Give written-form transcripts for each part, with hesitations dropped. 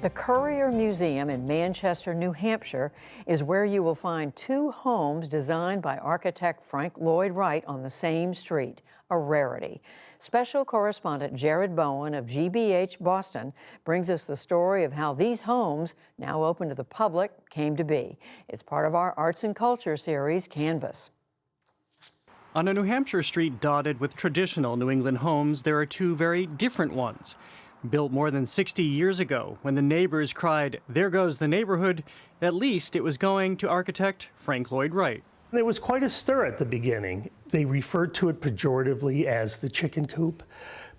The Currier Museum in Manchester, New Hampshire, is where you will find two homes designed by architect Frank Lloyd Wright on the same street, a rarity. Special correspondent Jared Bowen of GBH Boston brings us the story of how these homes, now open to the public, came to be. It's part of our Arts and Culture series, Canvas. On a New Hampshire street dotted with traditional New England homes, there are two very different ones. Built more than 60 years ago, when the neighbors cried, "There goes the neighborhood," at least it was going to architect Frank Lloyd Wright. There was quite a stir at the beginning. They referred to it pejoratively as the chicken coop,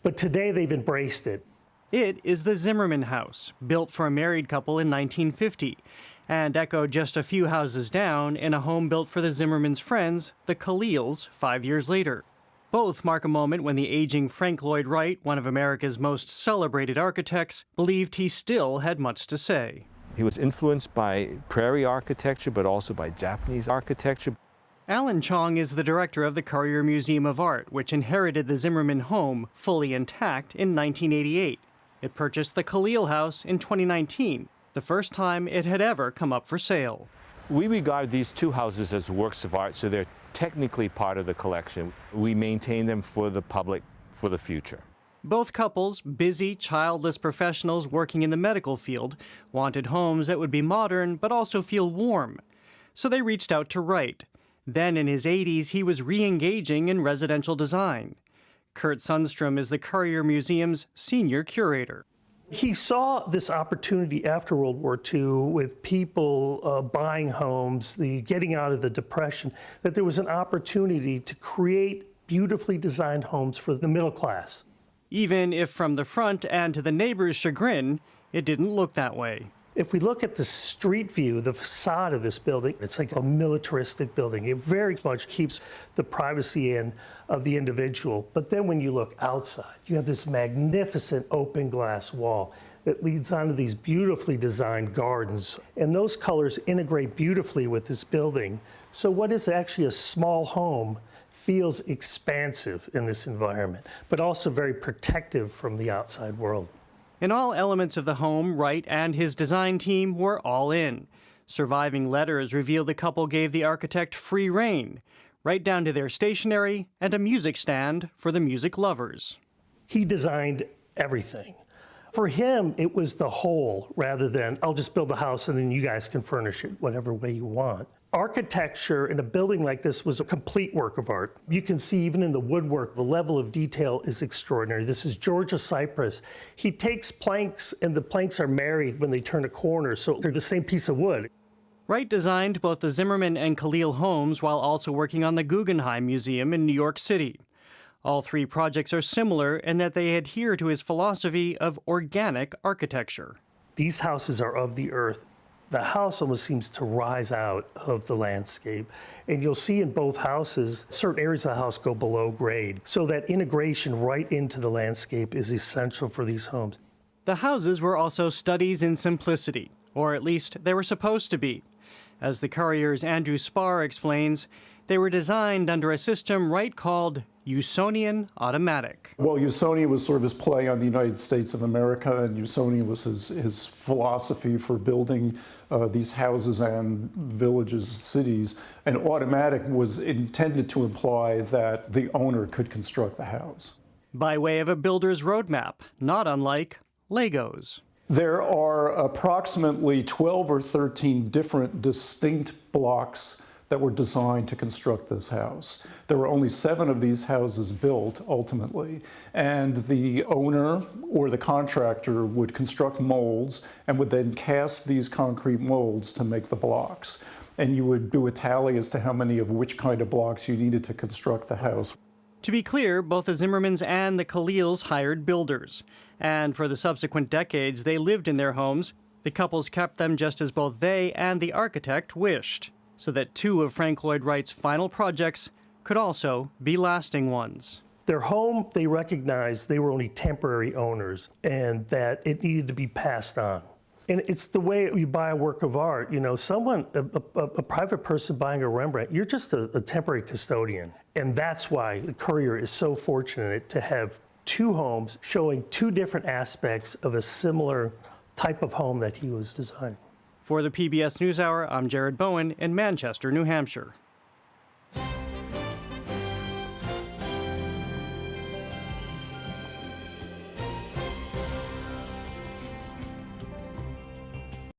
but today they've embraced it. It is the Zimmerman House, built for a married couple in 1950, and echoed just a few houses down in a home built for the Zimmerman's friends, the Khalils, 5 years later. Both mark a moment when the aging Frank Lloyd Wright, one of America's most celebrated architects, believed he still had much to say. He was influenced by prairie architecture, but also by Japanese architecture. Alan Chong is the director of the Currier Museum of Art, which inherited the Zimmerman home fully intact in 1988. It purchased the Khalil House in 2019, the first time it had ever come up for sale. We regard these two houses as works of art, so they're technically part of the collection. We maintain them for the public for the future. Both couples, busy, childless professionals working in the medical field, wanted homes that would be modern but also feel warm. So they reached out to Wright. Then in his 80s, he was re-engaging in residential design. Kurt Sundstrom is the Currier Museum's senior curator. He saw this opportunity after World War II with people buying homes, getting out of the Depression, that there was an opportunity to create beautifully designed homes for the middle class. Even if from the front and to the neighbors' chagrin, it didn't look that way. If we look at the street view, the facade of this building, it's like a militaristic building. It very much keeps the privacy in of the individual. But then when you look outside, you have this magnificent open glass wall that leads onto these beautifully designed gardens. And those colors integrate beautifully with this building. So what is actually a small home feels expansive in this environment, but also very protective from the outside world. In all elements of the home, Wright and his design team were all in. Surviving letters reveal the couple gave the architect free rein, right down to their stationery and a music stand for the music lovers. He designed everything. For him, it was the whole rather than, I'll just build a house and then you guys can furnish it whatever way you want. Architecture in a building like this was a complete work of art. You can see even in the woodwork, the level of detail is extraordinary. This is Georgia cypress. He takes planks and the planks are married when they turn a corner, so they're the same piece of wood. Wright designed both the Zimmerman and Khalil homes while also working on the Guggenheim Museum in New York City. All three projects are similar in that they adhere to his philosophy of organic architecture. These houses are of the earth. The house almost seems to rise out of the landscape. And you'll see in both houses, certain areas of the house go below grade. So that integration right into the landscape is essential for these homes. The houses were also studies in simplicity, or at least they were supposed to be. As the Currier's Andrew Spar explains, they were designed under a system Wright called Usonian Automatic. Well, Usonia was sort of his play on the United States of America, and Usonia was his philosophy for building these houses and villages, cities. And automatic was intended to imply that the owner could construct the house. By way of a builder's roadmap, not unlike Legos. There are approximately 12 or 13 different distinct blocks that were designed to construct this house. There were only 7 of these houses built ultimately, and the owner or the contractor would construct molds and would then cast these concrete molds to make the blocks. And you would do a tally as to how many of which kind of blocks you needed to construct the house. To be clear, both the Zimmermans and the Khalils hired builders, and for the subsequent decades they lived in their homes. The couples kept them just as both they and the architect wished, so that 2 of Frank Lloyd Wright's final projects could also be lasting ones. Their home, they recognized they were only temporary owners and that it needed to be passed on. And it's the way you buy a work of art. You know, someone, a private person buying a Rembrandt, you're just a temporary custodian. And that's why the Currier is so fortunate to have 2 homes showing 2 different aspects of a similar type of home that he was designing. For the PBS NewsHour, I'm Jared Bowen in Manchester, New Hampshire.